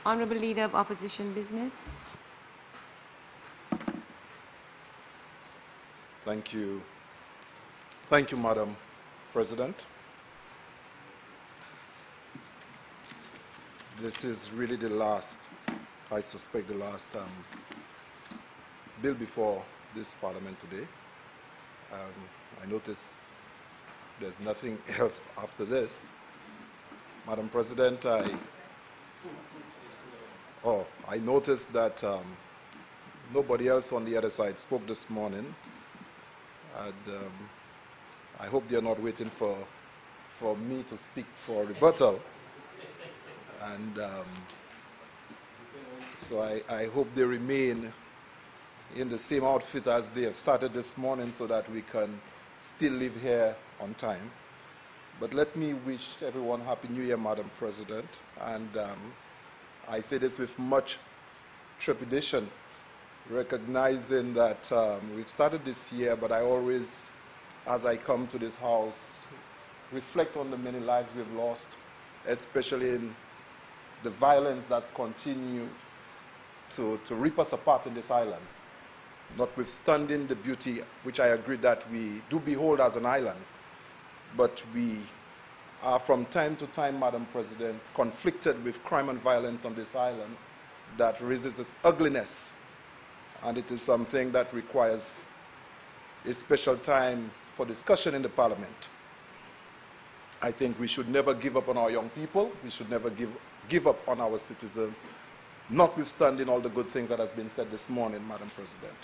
Honourable Leader of Opposition Business. Thank you. Thank you, Madam President. This is really the last, I suspect the last bill before this Parliament today. I notice there's nothing else after this. Madam President, I noticed that nobody else on the other side spoke this morning. And I hope they're not waiting for me to speak for rebuttal. And so I hope they remain in the same outfit as they have started this morning so that we can still live here on time. But let me wish everyone Happy New Year, Madam President. And I say this with much trepidation, recognizing that we've started this year, but I always, as I come to this house, reflect on the many lives we've lost, especially in the violence that continue to rip us apart in this island, notwithstanding the beauty, which I agree that we do behold as an island, but we are from time to time, Madam President, conflicted with crime and violence on this island that raises its ugliness. And it is something that requires a special time for discussion in the Parliament. I think we should never give up on our young people. We should never give up on our citizens, notwithstanding all the good things that has been said this morning, Madam President.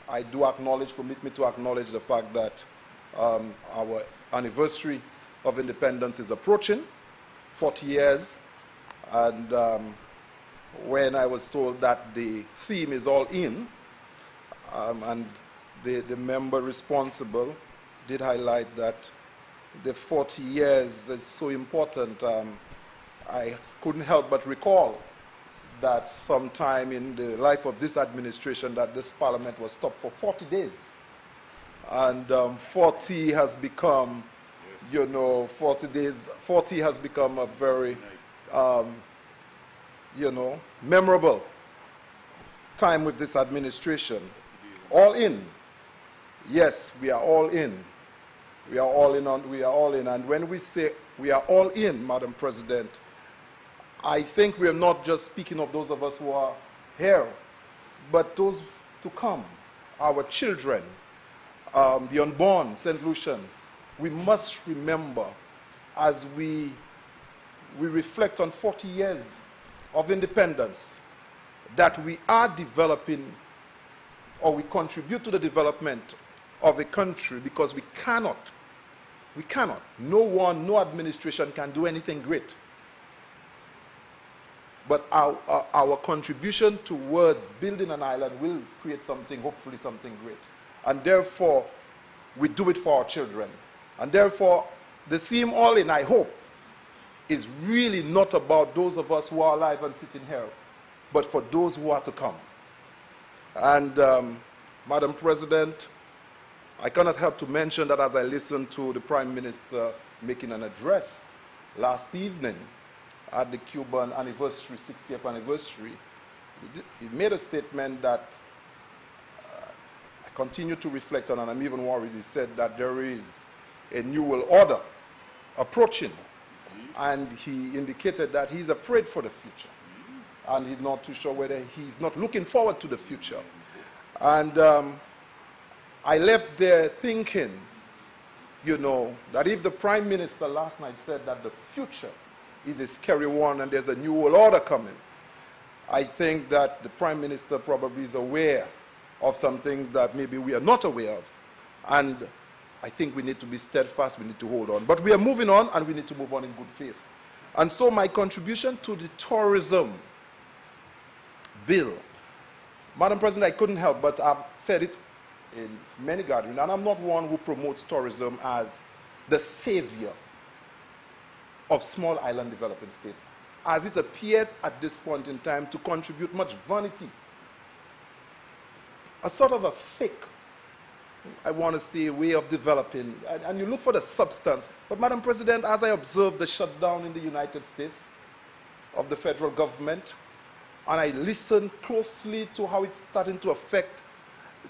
I do acknowledge, permit me to acknowledge the fact that our anniversary of independence is approaching, 40 years, and when I was told that the theme is all in, and the member responsible did highlight that the 40 years is so important, I couldn't help but recall that sometime in the life of this administration that this Parliament was stopped for 40 days. And 40 has become, yes, you know, 40 has become a very, you know, memorable time with this administration. All in. Yes, we are all in. We are all in. We are all in. And when we say we are all in, Madam President, I think we are not just speaking of those of us who are here, but those to come, our children, the unborn St. Lucians. We must remember, as we reflect on 40 years of independence, that we are developing, or we contribute to the development of a country, because we cannot, no administration can do anything great. But our contribution towards building an island will create something, hopefully something great. And therefore, we do it for our children. And therefore, the theme all in, I hope, is really not about those of us who are alive and sitting here, but for those who are to come. And Madam President, I cannot help to mention that as I listened to the Prime Minister making an address last evening at the Cuban anniversary, 60th anniversary, he made a statement that I continue to reflect on, and I'm even worried. He said that there is a new world order approaching, and he indicated that he's afraid for the future, and he's not too sure whether he's not looking forward to the future. And I left there thinking, you know, that if the Prime Minister last night said that the future is a scary one and there's a new world order coming, I think that the Prime Minister probably is aware of some things that maybe we are not aware of. And I think we need to be steadfast, we need to hold on. But we are moving on, and we need to move on in good faith. And so my contribution to the tourism bill, Madam President, I couldn't help but I've said it in many gatherings, and I'm not one who promotes tourism as the savior of small island developing states, as it appeared at this point in time to contribute much vanity, a sort of a fake, I want to say, way of developing, and you look for the substance. But Madam President, as I observed the shutdown in the United States, of the federal government, and I listen closely to how it's starting to affect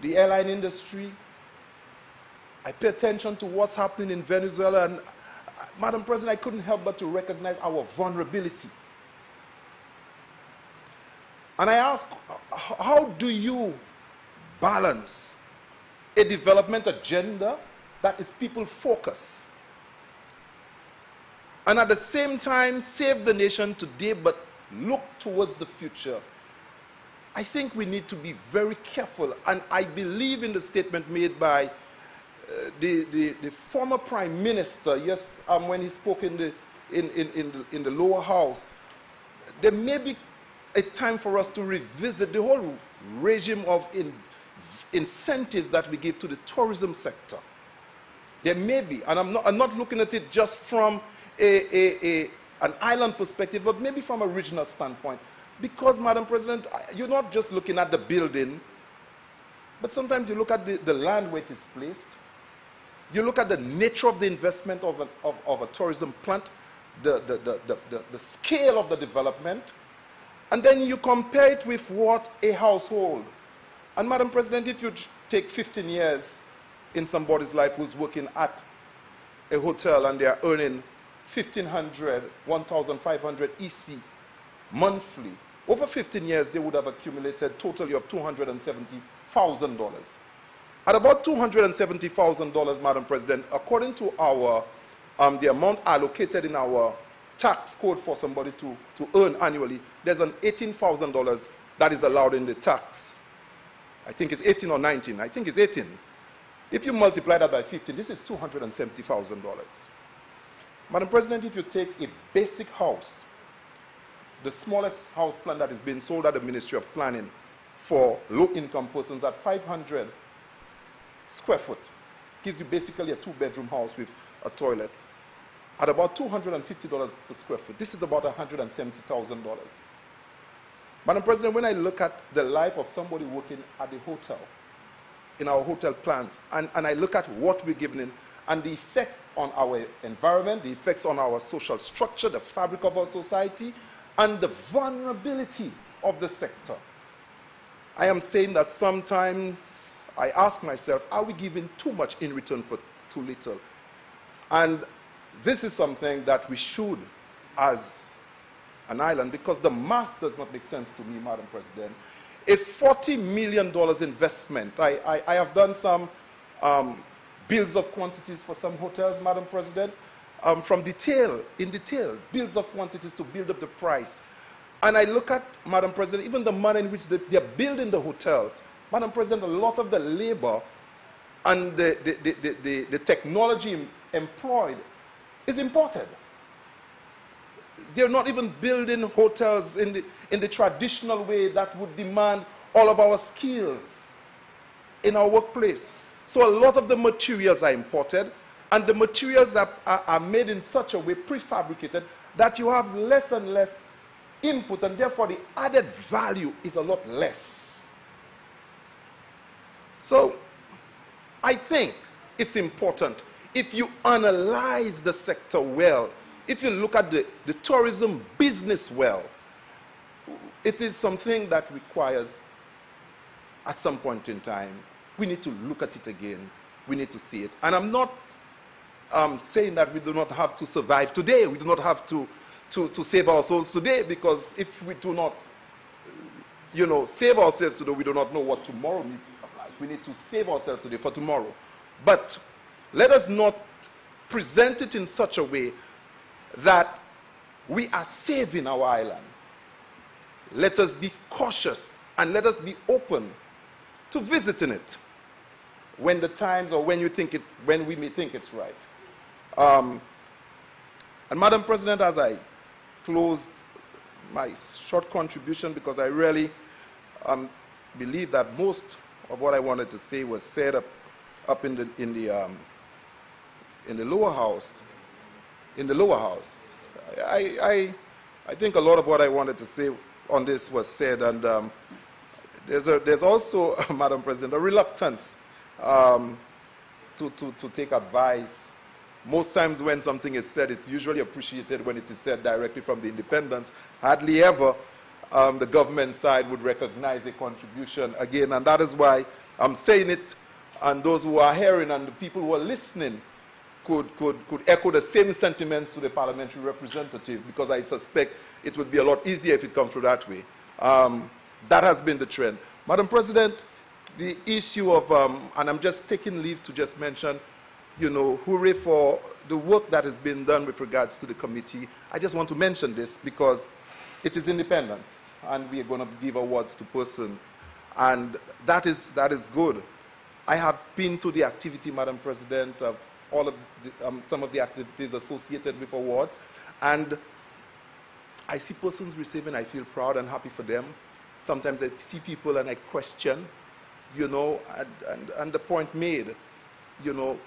the airline industry. I pay attention to what's happening in Venezuela, and Madam President, I couldn't help but to recognize our vulnerability. And I ask, how do you balance a development agenda that is people-focused, and at the same time save the nation today but look towards the future? I think we need to be very careful, and I believe in the statement made by the former Prime Minister when he spoke in the lower house. There may be a time for us to revisit the whole regime of incentives that we give to the tourism sector. There may be, and I'm not looking at it just from an island perspective, but maybe from a regional standpoint. Because, Madam President, you're not just looking at the building, but sometimes you look at the land where it is placed. You look at the nature of the investment of a tourism plant, the scale of the development, and then you compare it with what a household. And, Madam President, if you take 15 years in somebody's life who's working at a hotel and they are earning $1,500, $1,500 EC monthly, over 15 years they would have accumulated totally of $270,000. At about $270,000, Madam President, according to our the amount allocated in our tax code for somebody to earn annually, there's an $18,000 that is allowed in the tax. I think it's 18 or 19. I think it's 18. If you multiply that by 15, this is $270,000. Madam President, if you take a basic house, the smallest house plan that is being sold at the Ministry of Planning for low-income persons at 500 square foot, gives you basically a two-bedroom house with a toilet at about $250 per square foot. This is about $170,000. Madam President, when I look at the life of somebody working at the hotel, in our hotel plans, and I look at what we're giving in, and the effect on our environment, the effects on our social structure, the fabric of our society, and the vulnerability of the sector, I am saying that sometimes I ask myself, are we giving too much in return for too little? And this is something that we should, as an island, because the math does not make sense to me, Madam President. A $40 million investment. I have done some bills of quantities for some hotels, Madam President, in detail, bills of quantities to build up the price. And I look at, Madam President, even the manner in which they're building the hotels. Madam President, a lot of the labor and the technology employed is imported. They're not even building hotels in the traditional way that would demand all of our skills in our workplace. So a lot of the materials are imported, and the materials are made in such a way, prefabricated, that you have less and less input, and therefore the added value is a lot less. So I think it's important, if you analyze the sector well, if you look at the tourism business well, it is something that requires, at some point in time, we need to look at it again. We need to see it. And I'm not saying that we do not have to survive today. We do not have to save our souls today, because if we do not, save ourselves today, we do not know what tomorrow may be like. We need to save ourselves today for tomorrow. But let us not present it in such a way that we are saving our island. Let us be cautious, and let us be open to visiting it when the times, or when we may think it's right. And Madam President, as I close my short contribution, because I really believe that most of what I wanted to say was said up in the lower house. In the lower house, I think a lot of what I wanted to say on this was said, and there's also, Madam President, a reluctance to take advice Most times when something is said, it's usually appreciated when it is said directly from the independents. Hardly ever the government side would recognize a contribution again, and that is why I'm saying it, and those who are hearing and the people who are listening could echo the same sentiments to the parliamentary representative, because I suspect it would be a lot easier if it comes through that way. That has been the trend. Madam President, the issue of, and I'm just taking leave to just mention, you know, hooray for the work that has been done with regards to the committee. I just want to mention this because it is independence, and we are going to give awards to persons, and that is good. I have been to the activity, Madam President, of all of the, some of the activities associated with awards, and I see persons receiving, I feel proud and happy for them. Sometimes I see people and I question, you know, and the point made, you know,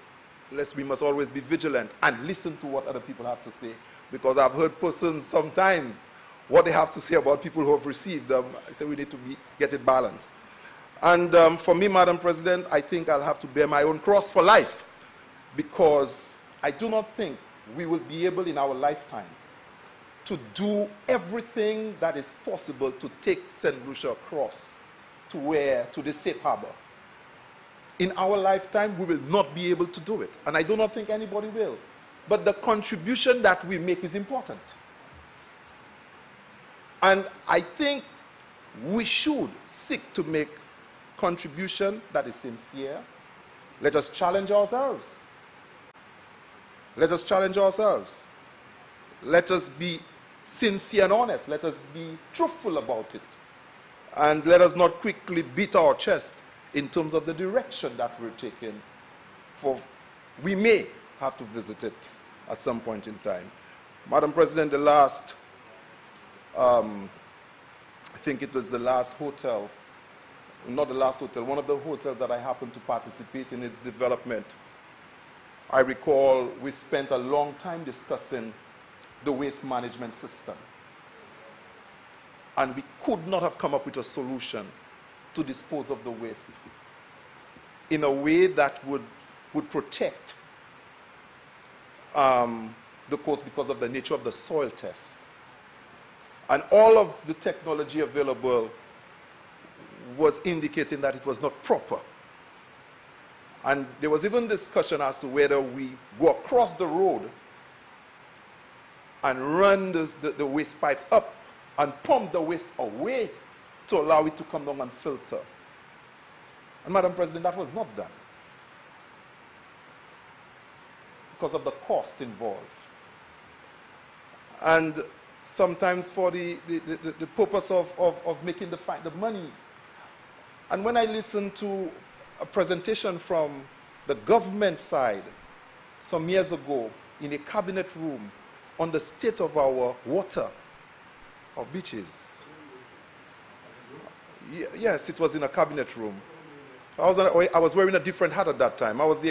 we must always be vigilant and listen to what other people have to say, because I've heard persons sometimes what they have to say about people who have received them. I say we need to get it balanced. And for me, Madam President, I think I'll have to bear my own cross for life, because I do not think we will be able in our lifetime to do everything that is possible to take St. Lucia across to the safe harbor. In our lifetime, we will not be able to do it, and I do not think anybody will. But the contribution that we make is important. And I think we should seek to make contribution that is sincere. Let us challenge ourselves. Let us challenge ourselves. Let us be sincere and honest. Let us be truthful about it. And let us not quickly beat our chest in terms of the direction that we're taking, for we may have to visit it at some point in time. Madam President, the last, I think it was the last hotel, not the last hotel, one of the hotels that I happened to participate in its development. I recall we spent a long time discussing the waste management system. And we could not have come up with a solution to dispose of the waste in a way that would protect the coast because of the nature of the soil tests. And all of the technology available was indicating that it was not proper. And there was even discussion as to whether we go across the road and run the waste pipes up and pump the waste away to allow it to come down and filter. And Madam President, that was not done because of the cost involved. And sometimes for the purpose of making the money. And when I listened to a presentation from the government side some years ago in a cabinet room on the state of our water, our beaches. Yes, it was in a cabinet room. I was wearing a different hat at that time. I was the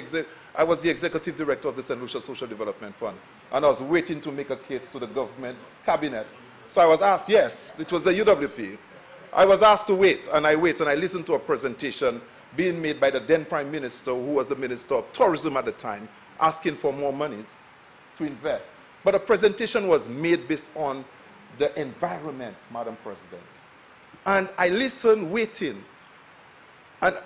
executive director of the St. Lucia Social Development Fund, and I was waiting to make a case to the government cabinet. So I was asked, yes, it was the UWP. I was asked to wait, and I listened to a presentation being made by the then Prime Minister, who was the Minister of Tourism at the time, asking for more monies to invest. But a presentation was made based on the environment, Madam President. And I listened, waiting. And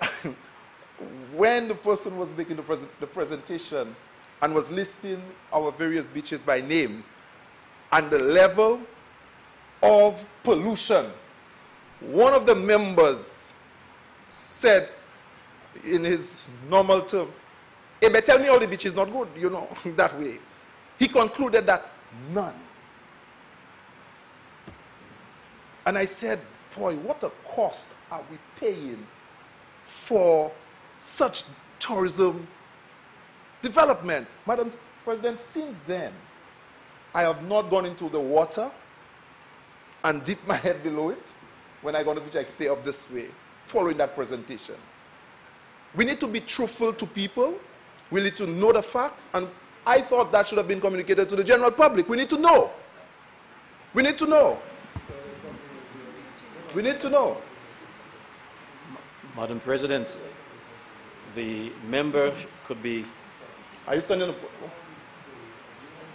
when the person was making the presentation and was listing our various beaches by name and the level of pollution, one of the members said in his normal term, hey, but tell me all the beaches not good, you know, that way. He concluded that none. And I said, boy, what a cost are we paying for such tourism development? Madam President, since then, I have not gone into the water and dipped my head below it. When I go on the beach, I stay up this way, following that presentation. We need to be truthful to people. We need to know the facts. And I thought that should have been communicated to the general public. We need to know. We need to know. We need to know. Madam President, the member could be... Are you standing up?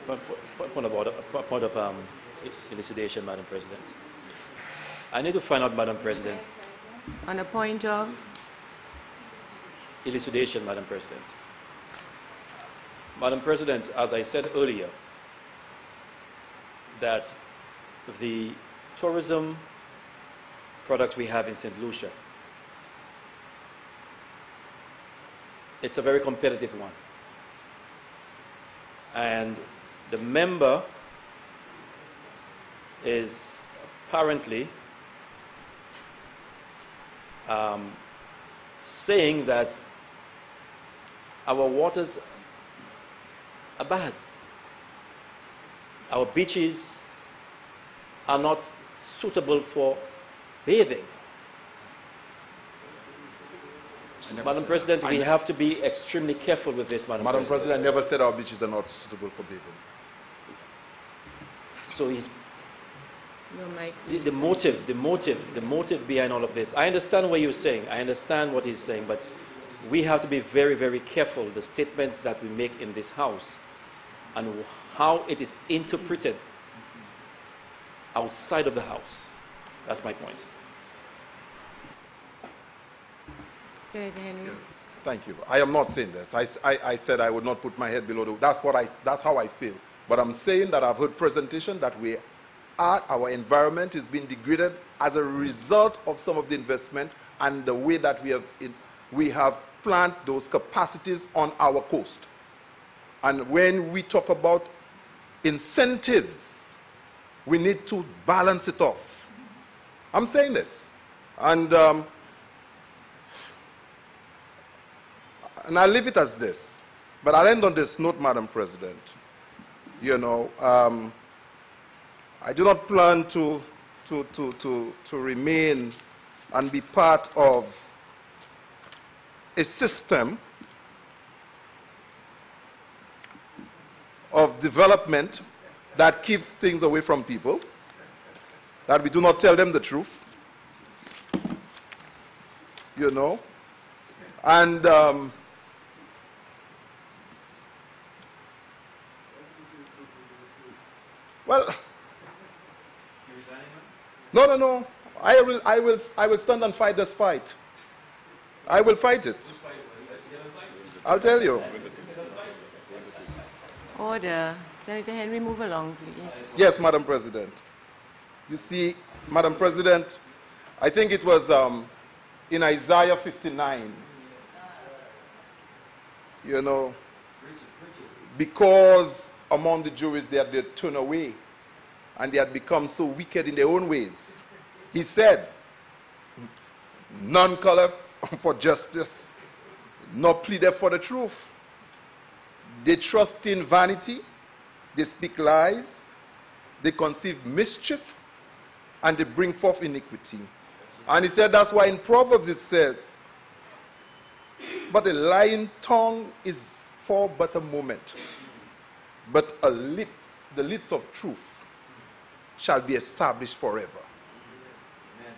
Point of elucidation, Madam President. I need to find out, Madam President. On a point of? Elucidation, Madam President. Madam President, as I said earlier, that the tourism product we have in St. Lucia, it's a very competitive one. And the member is apparently saying that our waters are bad. Our beaches are not suitable for bathing. Madam President, we have to be extremely careful with this, Madam President, I never said our beaches are not suitable for bathing. So he's Your mic, the motive behind all of this. I understand what you're saying. I understand what he's saying, but we have to be very, very careful the statements that we make in this house and how it is interpreted outside of the house. That's my point. Senator Henry. Yes, thank you. I am not saying this. I said I would not put my head below the... That's how I feel. But I'm saying that I've heard presentation that our environment is being degraded as a result of some of the investment and the way that we have planned those capacities on our coast. And when we talk about incentives, we need to balance it off. I'm saying this. And I'll leave it as this. But I'll end on this note, Madam President. You know, I do not plan to remain and be part of a system of development that keeps things away from people, that we do not tell them the truth, you know, and well, no. I will stand and fight this fight. I will fight it. I'll tell you. Order. Senator Henry, move along, please. Yes, Madam President. You see, Madam President, I think it was in Isaiah 59, you know, because among the Jews they had turned away and they had become so wicked in their own ways. He said, none calleth for justice, nor pleadeth for the truth. They trust in vanity, they speak lies, they conceive mischief, and they bring forth iniquity. And he said that's why in Proverbs it says, but a lying tongue is for but a moment, but the lips of truth shall be established forever. Amen.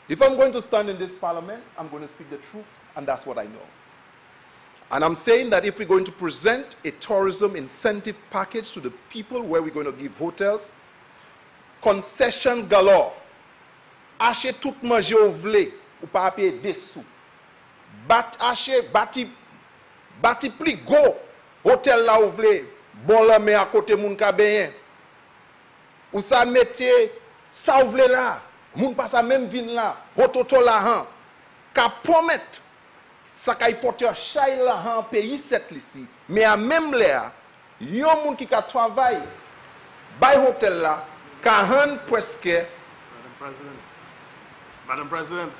If I'm going to stand in this parliament, I'm going to speak the truth, and that's what I know. And I'm saying that if we're going to present a tourism incentive package to the people where we're going to give hotels, concessions galore, ache tout manje ou vle, ou pa paye dessous. Bati pli go, hotel la ou vle, bon la me à côté moun ka benyen. Ou sa métier, sa ou vle la, moun pa sa même vin la, hototo la han, ka promet, sa ka porter chay la han pays set lisi, mais à même l'air, yon moun ki ka travail, bay hotel la, ka han presque. Madam President,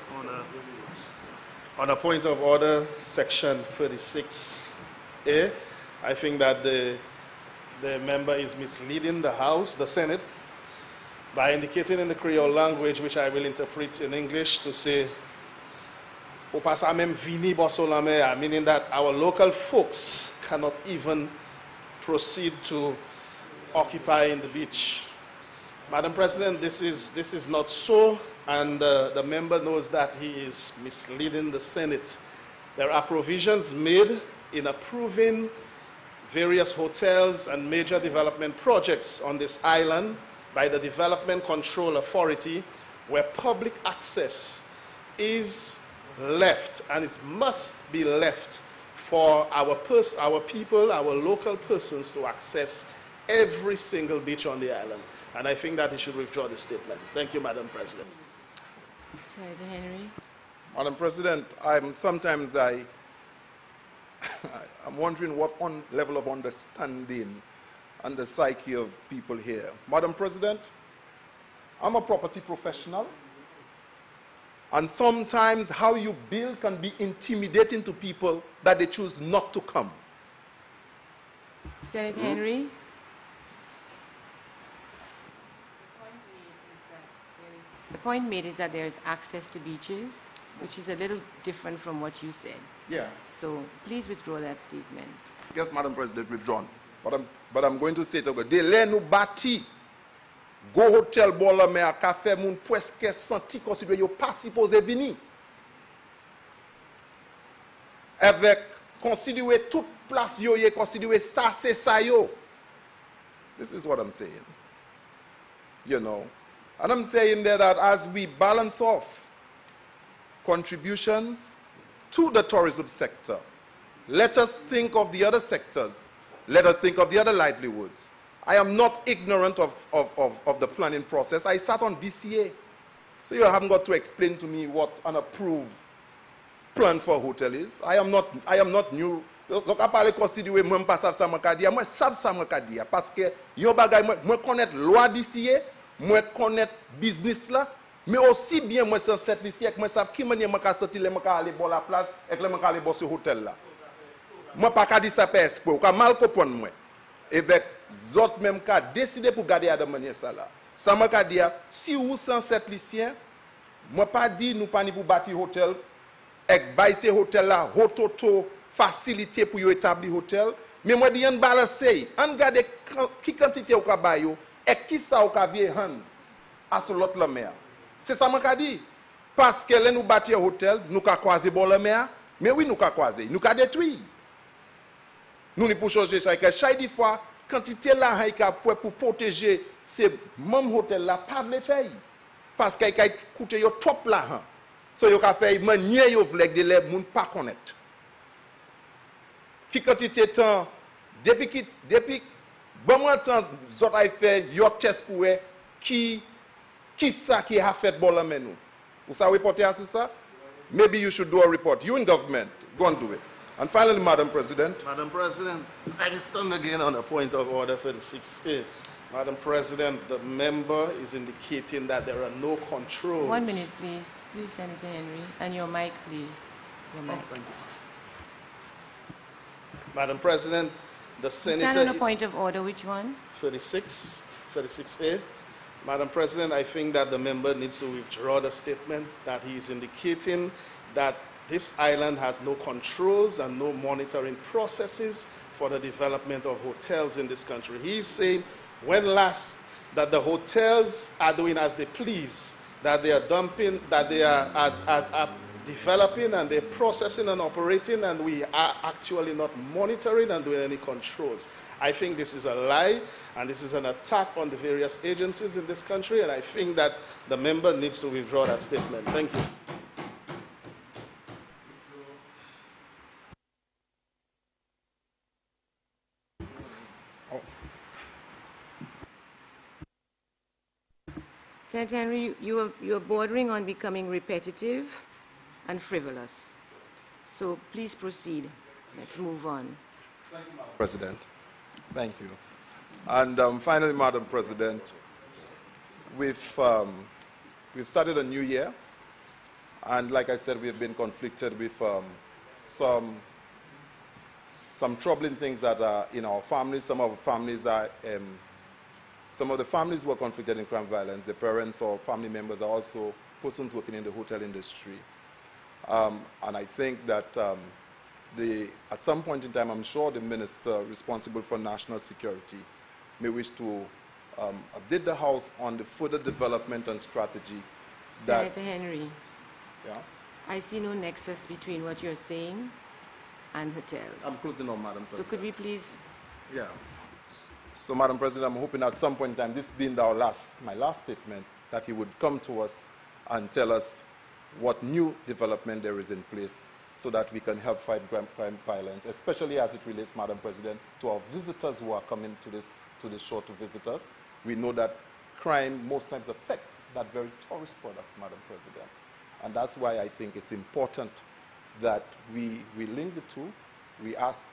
on a point of order, section 36A, I think that the member is misleading the House, the Senate, by indicating in the Creole language, which I will interpret in English, to say, meaning that our local folks cannot even proceed to occupy in the beach. Madam President, this is not so, and the member knows that he is misleading the Senate. There are provisions made in approving various hotels and major development projects on this island by the Development Control Authority, where public access is left, and it must be left for our people, our local persons to access every single beach on the island. And I think that he should withdraw the statement. Thank you, Madam President. Senator Henry. Madam President, sometimes I'm wondering what level of understanding and the psyche of people here. Madam President, I'm a property professional, and sometimes how you build can be intimidating to people that they choose not to come. Senator Henry. The point made is that there is access to beaches, which is a little different from what you said. Yeah. So please withdraw that statement. Yes, Madam President, withdrawn. But I'm going to say to God, de lè nou bati, go hotel bola me a café moun presque senti considéré yo pas supposé vini. Avec considéré toute place yo ye considéré ça c'est ça yo. This is what I'm saying. You know. And I'm saying there that as we balance off contributions to the tourism sector, let us think of the other sectors. Let us think of the other livelihoods. I am not ignorant of the planning process. I sat on DCA. So you haven't got to explain to me what an approved plan for a hotel is. I am not new. Donc à parler considérer moi pas savent ça moi dire moi savent ça moi dire parce que yo bagay moi connaître loi DCA, moi connaître business là, mais aussi bien moi sans cette lycée moi savent qui manière moi ka sortir les moi ka aller bon la plage et que moi ka aller bon ce hôtel là. Moi pas ka dire ça per esprit, ou ka mal comprendre moi. Et ben autres même ka décider pour garder à de manière ça là. Ça moi ka dire si ou sans cette lycée, moi pas dit nous pas ni pour bâtir hôtel et bailler ces hôtel là rototo facilité pour établir hôtel, mais moi dis on balancer, on garde qui quantité au ka bayo et qui ça au ka vie hand à sur l'autre la mer. C'est ça moi ka dit parce que là nous bâtir hôtel, nous ka croiser bon la mer, mais oui nous ka croiser, nous ka détruire. Nous ne pour changer ça que chaque fois quantité là pour protéger ces mêmes hôtel là pas les faire parce qu'il a coûté yo trop là. So yo ka faire manier yo vlek de les moun pas connaître. Qui quantité temps depuis bon moins temps zot ay fait yo test pour qui ça qui a fait bon la nous. Vous savez reporter à ça? Maybe you should do a report. You in government, go and do it. And finally, Madam President. Madam President, I stand again on a point of order for the 6th. Madam President, the member is indicating that there are no controls. 1 minute, please. Please, Senator Henry. And your mic, please. Your mic. Thank you. Madam President, the Senator... Stand on a point of order. Which one? 36A. Madam President, I think that the member needs to withdraw the statement that he is indicating that this island has no controls and no monitoring processes for the development of hotels in this country. He is saying when last that the hotels are doing as they please, that they are dumping, that they are developing and they're processing and operating, and we are actually not monitoring and doing any controls. I think this is a lie, and this is an attack on the various agencies in this country, and I think that the member needs to withdraw that statement. Thank you. Senator Henry, you're bordering on becoming repetitive and frivolous. So please proceed. Let's move on. Thank you, Madam President. Thank you. And finally, Madam President, we've started a new year. And like I said, we've been conflicted with some troubling things that are in our families. Some of the families were conflicted in crime violence. The parents or family members are also persons working in the hotel industry. And I think that at some point in time, I'm sure the minister responsible for national security may wish to update the House on the further development and strategy. Senator Henry, yeah? I see no nexus between what you're saying and hotels. I'm closing on, Madam President. So could we please Yeah. So, Madam President, I'm hoping at some point in time, this being my last statement, that he would come to us and tell us what new development there is in place so that we can help fight crime violence, especially as it relates, Madam President, to our visitors who are coming to this shore to visit us. We know that crime most times affects that very tourist product, Madam President. And that's why I think it's important that we link the two. We ask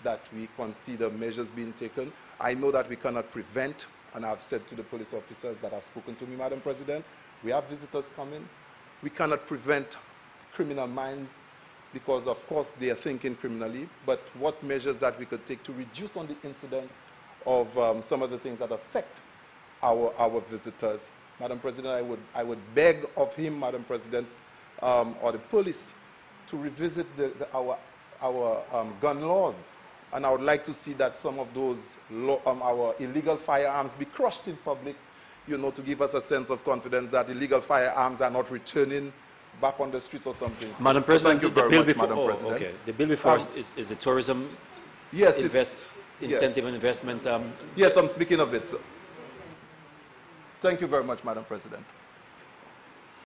that we consider measures being taken. I know that we cannot prevent, and I've said to the police officers that have spoken to me, Madam President, we have visitors coming. We cannot prevent criminal minds because, of course, they are thinking criminally, but what measures that we could take to reduce on the incidence of some of the things that affect our visitors. Madam President, I would beg of him, Madam President, or the police to revisit our gun laws. And I would like to see that some of those our illegal firearms be crushed in public, you know, to give us a sense of confidence that illegal firearms are not returning back on the streets or something. Madam President, thank you very much, Madam President. Okay. The bill before us is the tourism incentive and investment. Yes, I'm speaking of it. Thank you very much, Madam President.